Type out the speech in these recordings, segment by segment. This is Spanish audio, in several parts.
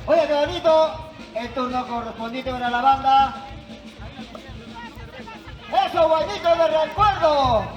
Oye, qué bonito. El turno correspondiente para la banda. ¡Eso, bañito de recuerdo!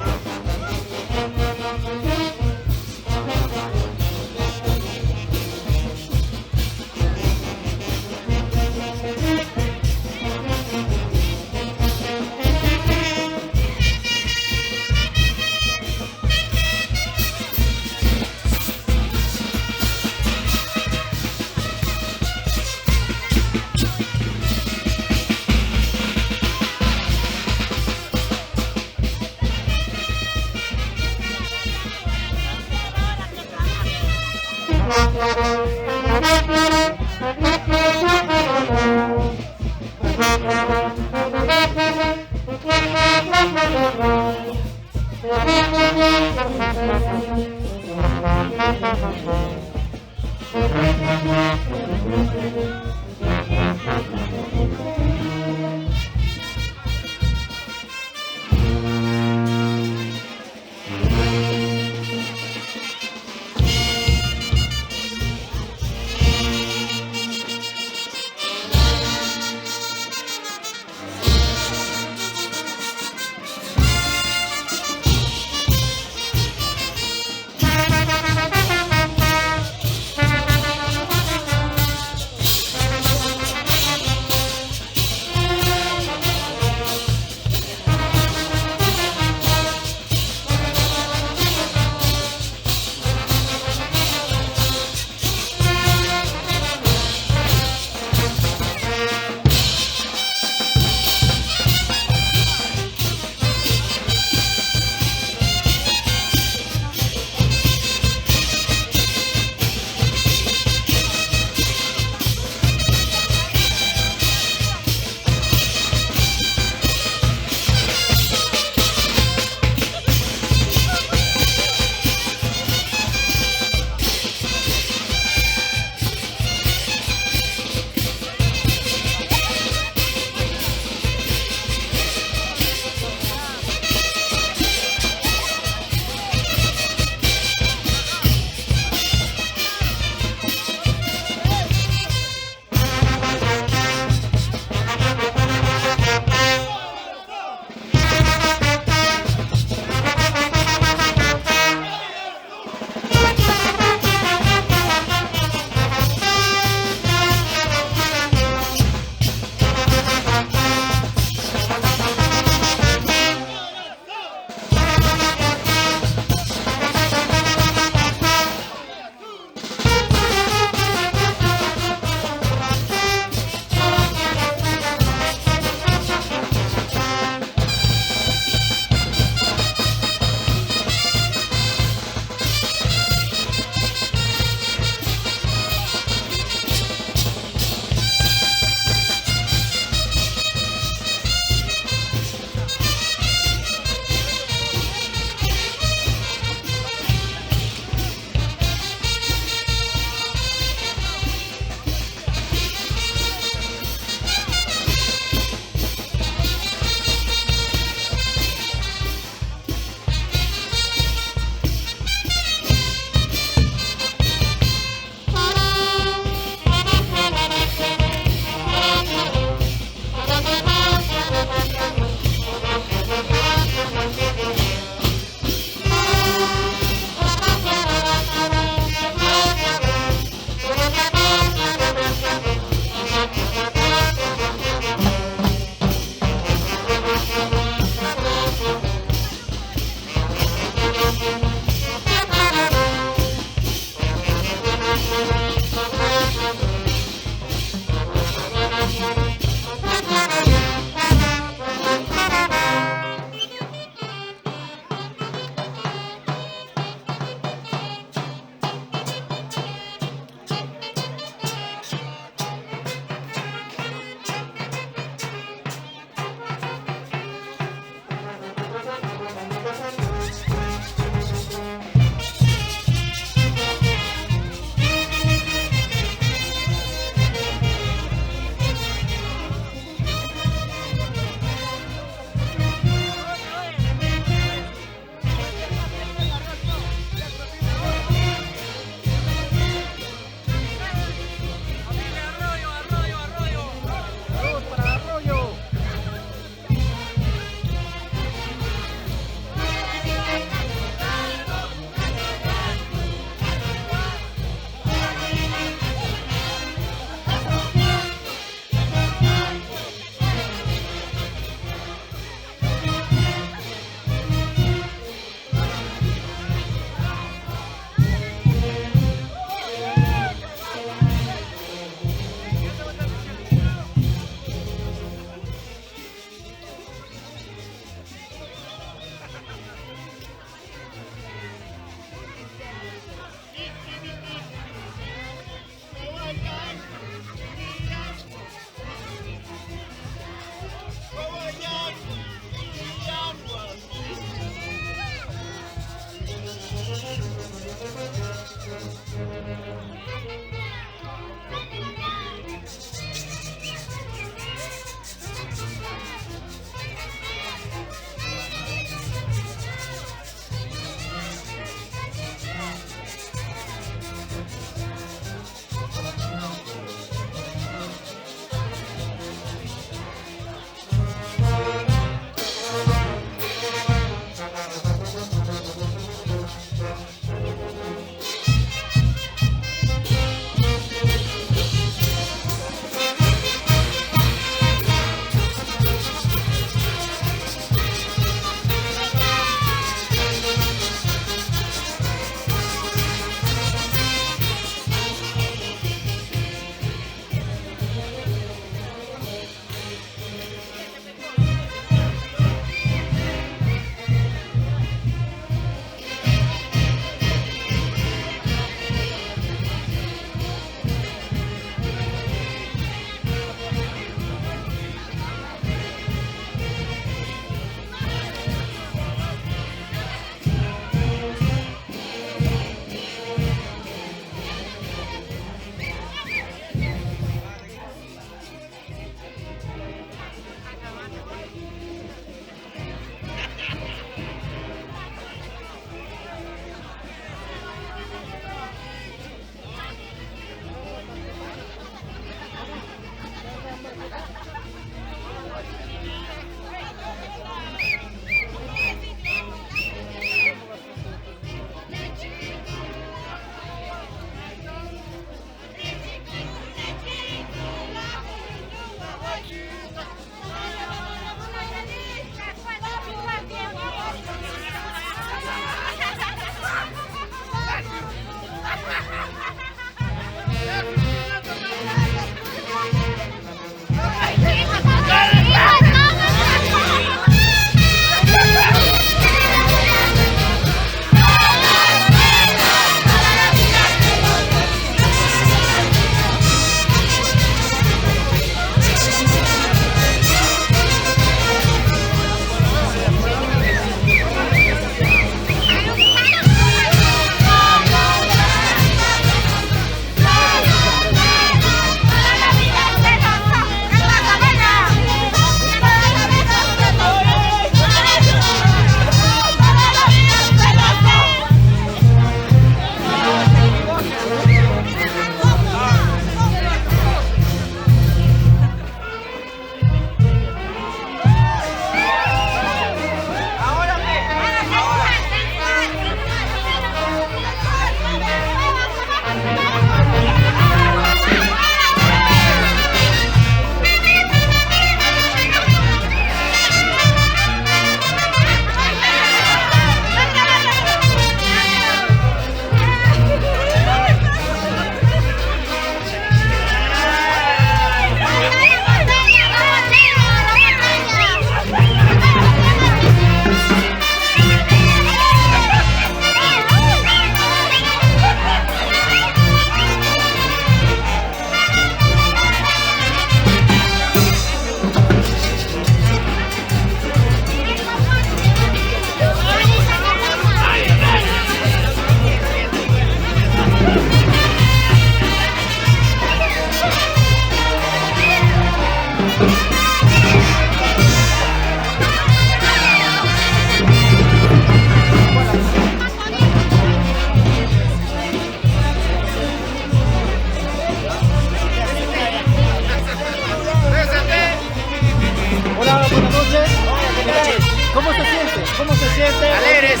¿cómo se siente? Alegres.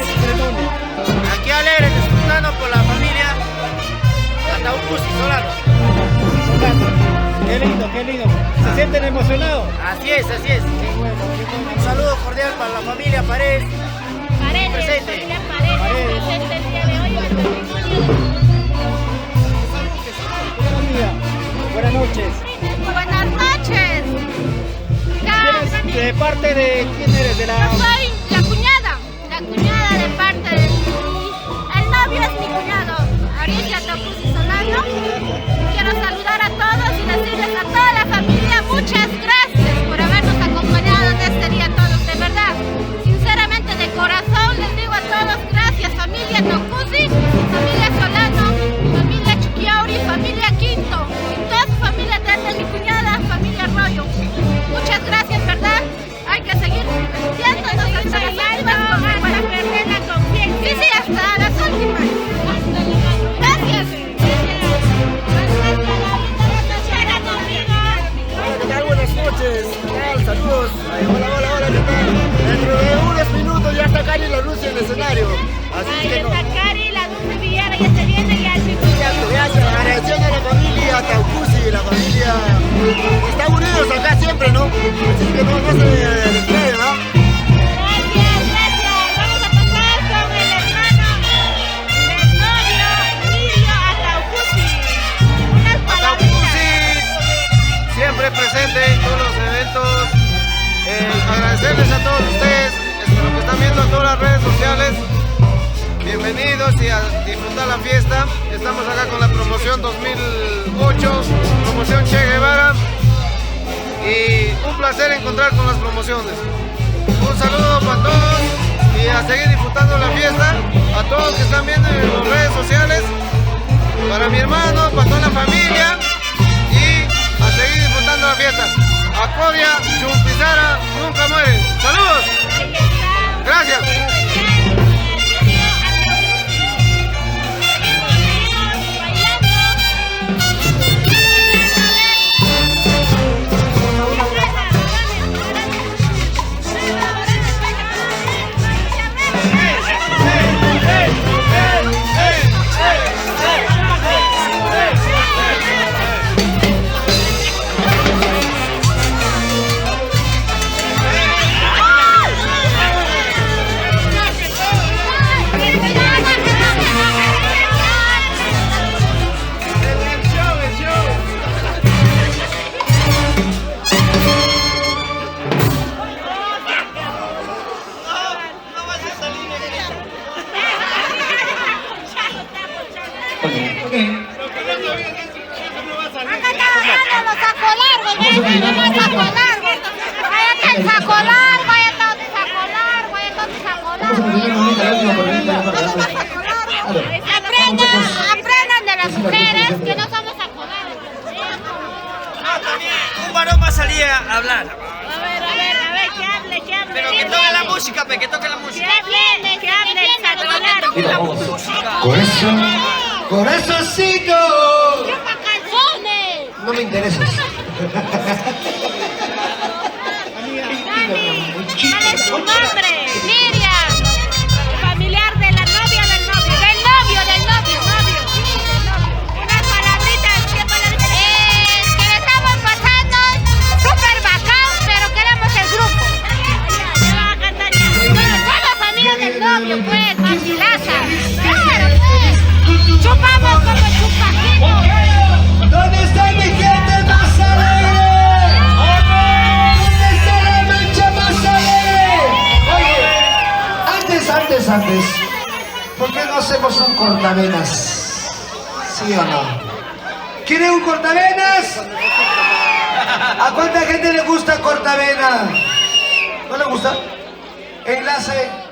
Aquí alegres, disfrutando por la familia Ataucusi Solano. Qué lindo, qué lindo. ¿Se sienten emocionados? Así es, así es. Qué bueno, qué bueno. Un saludo cordial para la familia Paredes. Paredes, Presente. familia Paredes, presente el día de hoy en el matrimonio. Hola, amiga. Buenas noches. Buenas noches. ¿De parte de quién eres? De Yo la... soy la cuñada de parte de el novio es mi cuñado, Ariel Ataucusi Solano. Quiero saludar a todos y decirles a toda la familia muchas gracias por habernos acompañado en este día a todos, de verdad. Sinceramente, de corazón les digo a todos gracias, familia Ataucusi, familia Solano, familia Chuquiauri, familia Quinto, y toda su familia desde mi cuñada, familia Arroyo. Muchas gracias, ¿verdad? Hay que seguir viéndonos hasta las últimas para perder la conciencia. Sí, sí, hasta las últimas. Gracias. ¿Qué tal? Buenas noches. ¿Qué tal? Saludos. Hola, ¿qué tal? Dentro de unos minutos ya está Cari La Luz en el escenario. Así Ahí que no. está Cari, la Dulce Villara ya se viene y al Gracias, agradeciendo a la familia Ataucusi, la familia están unidos acá siempre, ¿no? Así que no se distraigan, ¿no? Gracias. Vamos a pasar con el hermano del novio, Emilio Ataucusi. Unas palabritas. Ataucusi, siempre presente en todos los eventos. Agradecerles a todos ustedes, lo que están viendo en todas las redes sociales. Bienvenidos y a disfrutar la fiesta. Estamos acá con la promoción 2008, promoción Che Guevara. Y un placer encontrar con las promociones. Un saludo para todos y a seguir disfrutando la fiesta. A todos que están viendo en las redes sociales. Para mi hermano, para toda la familia. Y a seguir disfrutando la fiesta. Acodia, Chumpizara, nunca mueren. ¡Saludos! Gracias. Aprendan de las mujeres que no somos acodadas. Un varón va a salir a hablar. A ver, que hable. Pero que toque la música, que toque la música. Que hable el sacolar. Corazoncito. ¡Chupa calzones! No me interesas. ¿Cuál es su nombre? Miriam. Familiar de la novia del novio. Del novio. Unas palabritas. ¿Qué palabritas? Que le estamos pasando súper bacán, pero queremos el grupo. Ya van a cantar ya. Somos amigos del novio, pues, vacilaza. Claro, pues. Chupamos como chupajito. ¿Dónde está mi gente más alegre? ¿Dónde está la mancha más alegre? Oye, antes, ¿por qué no hacemos un cortavenas? ¿Sí o no? ¿Quieren un cortavenas? ¿A cuánta gente le gusta cortavena? ¿No le gusta? Enlace.